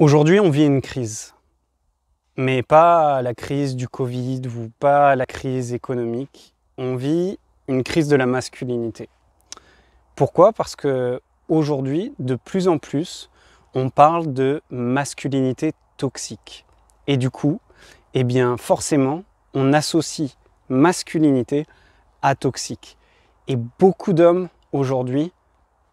Aujourd'hui, on vit une crise, mais pas la crise du Covid ou pas la crise économique. On vit une crise de la masculinité. Pourquoi? Parce que aujourd'hui, de plus en plus, on parle de masculinité toxique. Et du coup, eh bien, forcément, on associe masculinité à toxique. Et beaucoup d'hommes aujourd'hui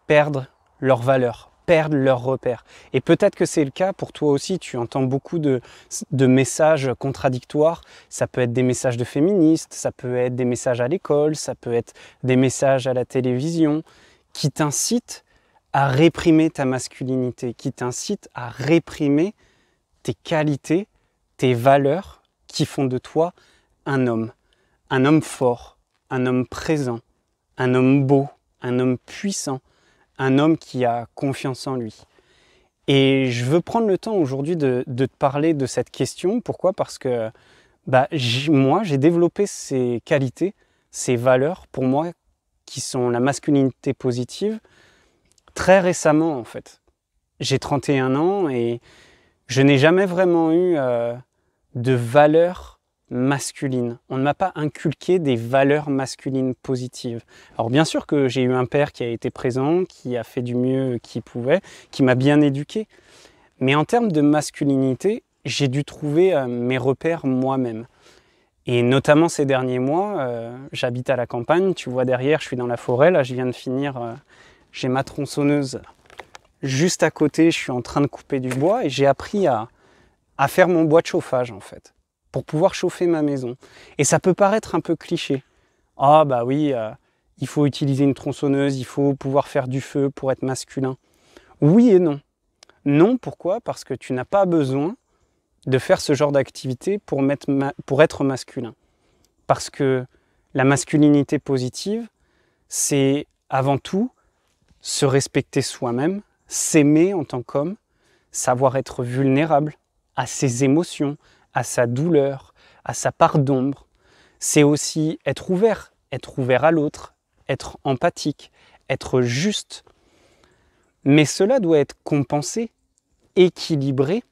perdent leur valeur, perdent leurs repères. Et peut-être que c'est le cas pour toi aussi, tu entends beaucoup de messages contradictoires. Ça peut être des messages de féministes, ça peut être des messages à l'école, ça peut être des messages à la télévision qui t'incitent à réprimer ta masculinité, qui t'incitent à réprimer tes qualités, tes valeurs qui font de toi un homme fort, un homme présent, un homme beau, un homme puissant, un homme qui a confiance en lui. Et je veux prendre le temps aujourd'hui de te parler de cette question. Pourquoi? Parce que moi, j'ai développé ces qualités, ces valeurs, pour moi, qui sont la masculinité positive, très récemment en fait. J'ai 31 ans et je n'ai jamais vraiment eu de valeurs masculines. On ne m'a pas inculqué des valeurs masculines positives. Alors bien sûr que j'ai eu un père qui a été présent, qui a fait du mieux qu'il pouvait, qui m'a bien éduqué. Mais en termes de masculinité, j'ai dû trouver mes repères moi-même. Et notamment ces derniers mois, j'habite à la campagne, tu vois derrière, je suis dans la forêt, là je viens de finir, j'ai ma tronçonneuse juste à côté, je suis en train de couper du bois et j'ai appris à faire mon bois de chauffage en fait, pour pouvoir chauffer ma maison. Et ça peut paraître un peu cliché. Ah bah oui, il faut utiliser une tronçonneuse, il faut pouvoir faire du feu pour être masculin. Oui et non. Non, pourquoi? Parce que tu n'as pas besoin de faire ce genre d'activité pour être masculin. Parce que la masculinité positive, c'est avant tout se respecter soi-même, s'aimer en tant qu'homme, savoir être vulnérable à ses émotions, à sa douleur, à sa part d'ombre. C'est aussi être ouvert à l'autre, être empathique, être juste. Mais cela doit être compensé, équilibré,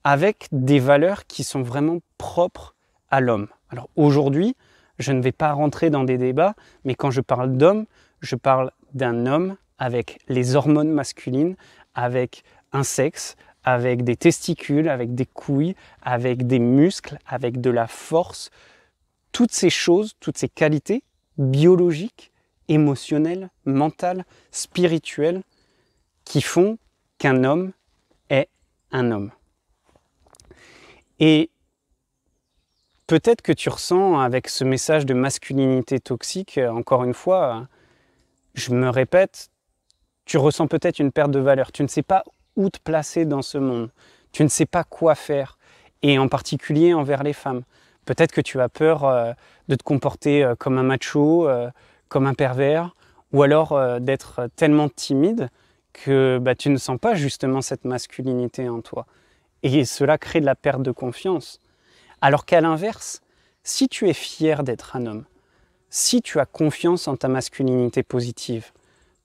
avec des valeurs qui sont vraiment propres à l'homme. Alors aujourd'hui, je ne vais pas rentrer dans des débats, mais quand je parle d'homme, je parle d'un homme avec les hormones masculines, avec un sexe, avec des testicules, avec des couilles, avec des muscles, avec de la force. Toutes ces choses, toutes ces qualités biologiques, émotionnelles, mentales, spirituelles, qui font qu'un homme est un homme. Et peut-être que tu ressens avec ce message de masculinité toxique, encore une fois, je me répète, tu ressens peut-être une perte de valeur. Tu ne sais pas où te placer dans ce monde. Tu ne sais pas quoi faire, et en particulier envers les femmes. Peut-être que tu as peur de te comporter comme un macho, comme un pervers, ou alors d'être tellement timide que tu ne sens pas justement cette masculinité en toi. Et cela crée de la perte de confiance. Alors qu'à l'inverse, si tu es fier d'être un homme, si tu as confiance en ta masculinité positive,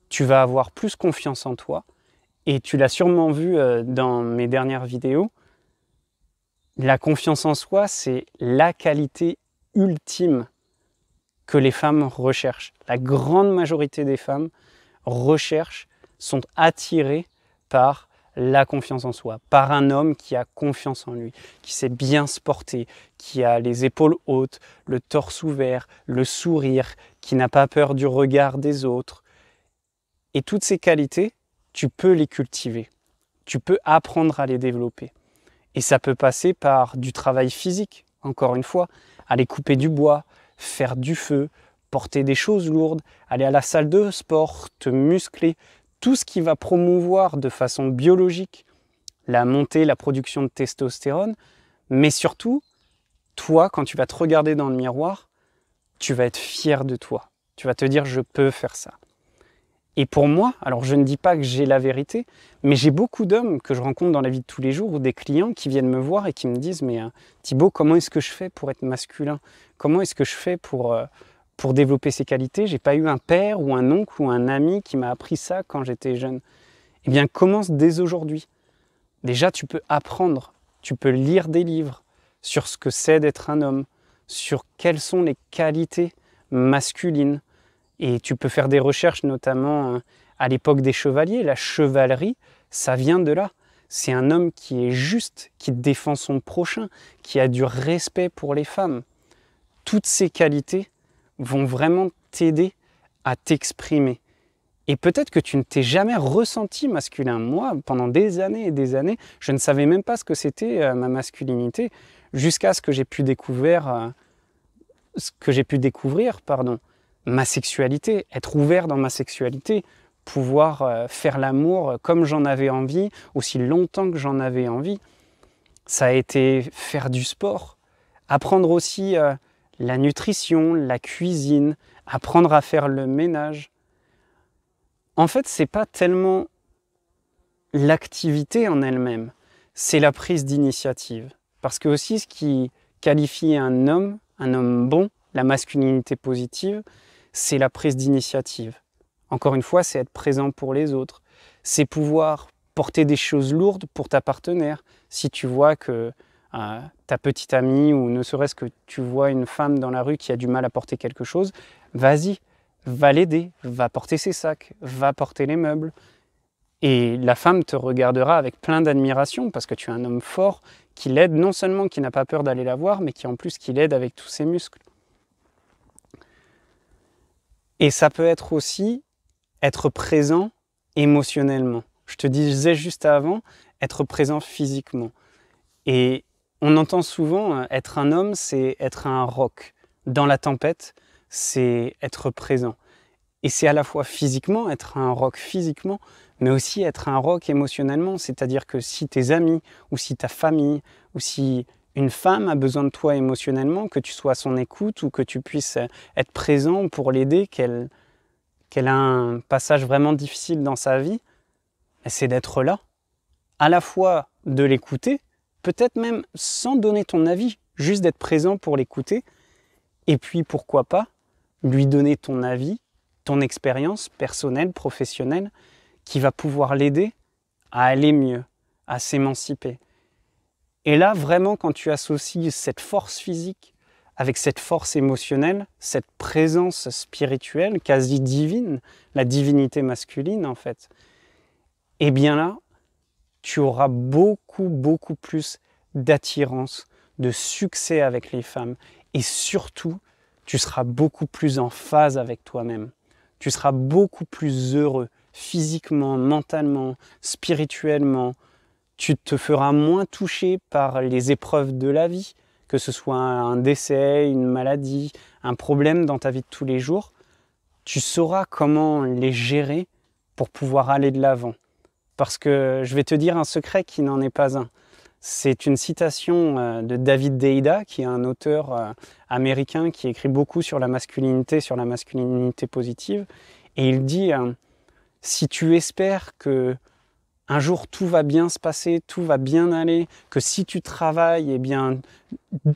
tu vas avoir plus confiance en toi. Et tu l'as sûrement vu dans mes dernières vidéos, la confiance en soi, c'est la qualité ultime que les femmes recherchent. La grande majorité des femmes sont attirées par la confiance en soi, par un homme qui a confiance en lui, qui sait bien se porter, qui a les épaules hautes, le torse ouvert, le sourire, qui n'a pas peur du regard des autres. Et toutes ces qualités, tu peux les cultiver, tu peux apprendre à les développer. Et ça peut passer par du travail physique, encore une fois, aller couper du bois, faire du feu, porter des choses lourdes, aller à la salle de sport, te muscler, tout ce qui va promouvoir de façon biologique la montée, la production de testostérone, mais surtout, toi, quand tu vas te regarder dans le miroir, tu vas être fier de toi. Tu vas te dire, je peux faire ça. Et pour moi, alors je ne dis pas que j'ai la vérité, mais j'ai beaucoup d'hommes que je rencontre dans la vie de tous les jours ou des clients qui viennent me voir et qui me disent « Mais Thibaut, comment est-ce que je fais pour être masculin? Comment est-ce que je fais pour développer ces qualités? J'ai pas eu un père ou un oncle ou un ami qui m'a appris ça quand j'étais jeune. » Eh bien, commence dès aujourd'hui. Déjà, tu peux apprendre, tu peux lire des livres sur ce que c'est d'être un homme, sur quelles sont les qualités masculines. Et tu peux faire des recherches, notamment à l'époque des chevaliers. La chevalerie, ça vient de là. C'est un homme qui est juste, qui défend son prochain, qui a du respect pour les femmes. Toutes ces qualités vont vraiment t'aider à t'exprimer. Et peut-être que tu ne t'es jamais ressenti masculin. Moi, pendant des années et des années, je ne savais même pas ce que c'était ma masculinité, jusqu'à ce que j'ai pu découvrir, ma sexualité, être ouvert dans ma sexualité, pouvoir faire l'amour comme j'en avais envie, aussi longtemps que j'en avais envie. Ça a été faire du sport, apprendre aussi la nutrition, la cuisine, apprendre à faire le ménage. En fait, c'est pas tellement l'activité en elle-même, c'est la prise d'initiative. Parce que aussi ce qui qualifie un homme bon, la masculinité positive, c'est la prise d'initiative. Encore une fois, c'est être présent pour les autres. C'est pouvoir porter des choses lourdes pour ta partenaire. Si tu vois que ta petite amie, ou ne serait-ce que tu vois une femme dans la rue qui a du mal à porter quelque chose, vas-y, va l'aider, va porter ses sacs, va porter les meubles. Et la femme te regardera avec plein d'admiration parce que tu es un homme fort qui l'aide, non seulement qui n'a pas peur d'aller la voir, mais qui en plus qui l'aide avec tous ses muscles. Et ça peut être aussi être présent émotionnellement. Je te disais juste avant, être présent physiquement. Et on entend souvent être un homme, c'est être un roc. Dans la tempête, c'est être présent. Et c'est à la fois physiquement, être un roc physiquement, mais aussi être un roc émotionnellement. C'est-à-dire que si tes amis, ou si ta famille, ou si une femme a besoin de toi émotionnellement, que tu sois à son écoute ou que tu puisses être présent pour l'aider, qu'elle a un passage vraiment difficile dans sa vie, c'est d'être là. À la fois de l'écouter, peut-être même sans donner ton avis, juste d'être présent pour l'écouter, et puis pourquoi pas lui donner ton avis, ton expérience personnelle, professionnelle, qui va pouvoir l'aider à aller mieux, à s'émanciper. Et là, vraiment, quand tu associes cette force physique avec cette force émotionnelle, cette présence spirituelle, quasi divine, la divinité masculine en fait, eh bien là, tu auras beaucoup plus d'attirance, de succès avec les femmes. Et surtout, tu seras beaucoup plus en phase avec toi-même. Tu seras beaucoup plus heureux, physiquement, mentalement, spirituellement. Tu te feras moins toucher par les épreuves de la vie, que ce soit un décès, une maladie, un problème dans ta vie de tous les jours. Tu sauras comment les gérer pour pouvoir aller de l'avant. Parce que je vais te dire un secret qui n'en est pas un. C'est une citation de David Deida, qui est un auteur américain qui écrit beaucoup sur la masculinité positive. Et il dit, si tu espères que un jour tout va bien se passer, tout va bien aller, que si tu travailles, eh bien,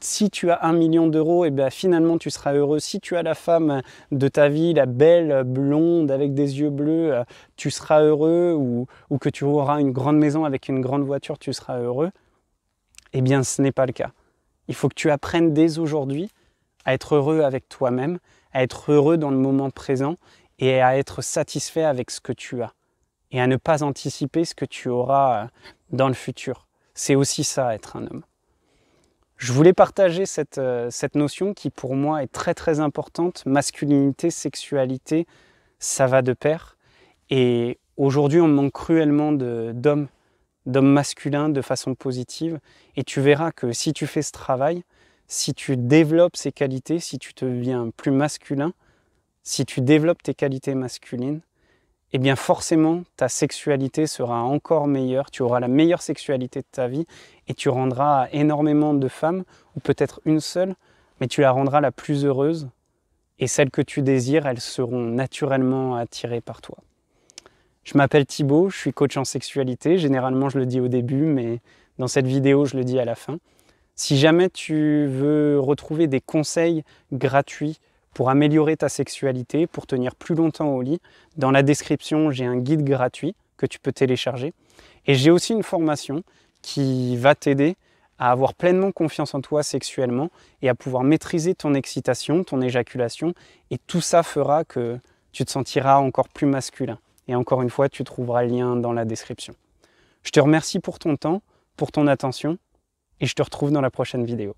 si tu as 1 million d'euros, eh bien, finalement tu seras heureux. Si tu as la femme de ta vie, la belle blonde avec des yeux bleus, tu seras heureux, ou que tu auras une grande maison avec une grande voiture, tu seras heureux. Eh bien, ce n'est pas le cas. Il faut que tu apprennes dès aujourd'hui à être heureux avec toi-même, à être heureux dans le moment présent et à être satisfait avec ce que tu as. Et à ne pas anticiper ce que tu auras dans le futur. C'est aussi ça, être un homme. Je voulais partager cette notion qui, pour moi, est très importante. Masculinité, sexualité, ça va de pair. Et aujourd'hui, on manque cruellement d'hommes masculins de façon positive. Et tu verras que si tu fais ce travail, si tu développes ces qualités, si tu deviens plus masculin, si tu développes tes qualités masculines, eh bien forcément, ta sexualité sera encore meilleure, tu auras la meilleure sexualité de ta vie et tu rendras énormément de femmes, ou peut-être une seule, mais tu la rendras la plus heureuse et celles que tu désires, elles seront naturellement attirées par toi. Je m'appelle Thibaut, je suis coach en sexualité, généralement je le dis au début, mais dans cette vidéo je le dis à la fin. Si jamais tu veux retrouver des conseils gratuits pour améliorer ta sexualité, pour tenir plus longtemps au lit, dans la description, j'ai un guide gratuit que tu peux télécharger. Et j'ai aussi une formation qui va t'aider à avoir pleinement confiance en toi sexuellement et à pouvoir maîtriser ton excitation, ton éjaculation. Et tout ça fera que tu te sentiras encore plus masculin. Et encore une fois, tu trouveras le lien dans la description. Je te remercie pour ton temps, pour ton attention, et je te retrouve dans la prochaine vidéo.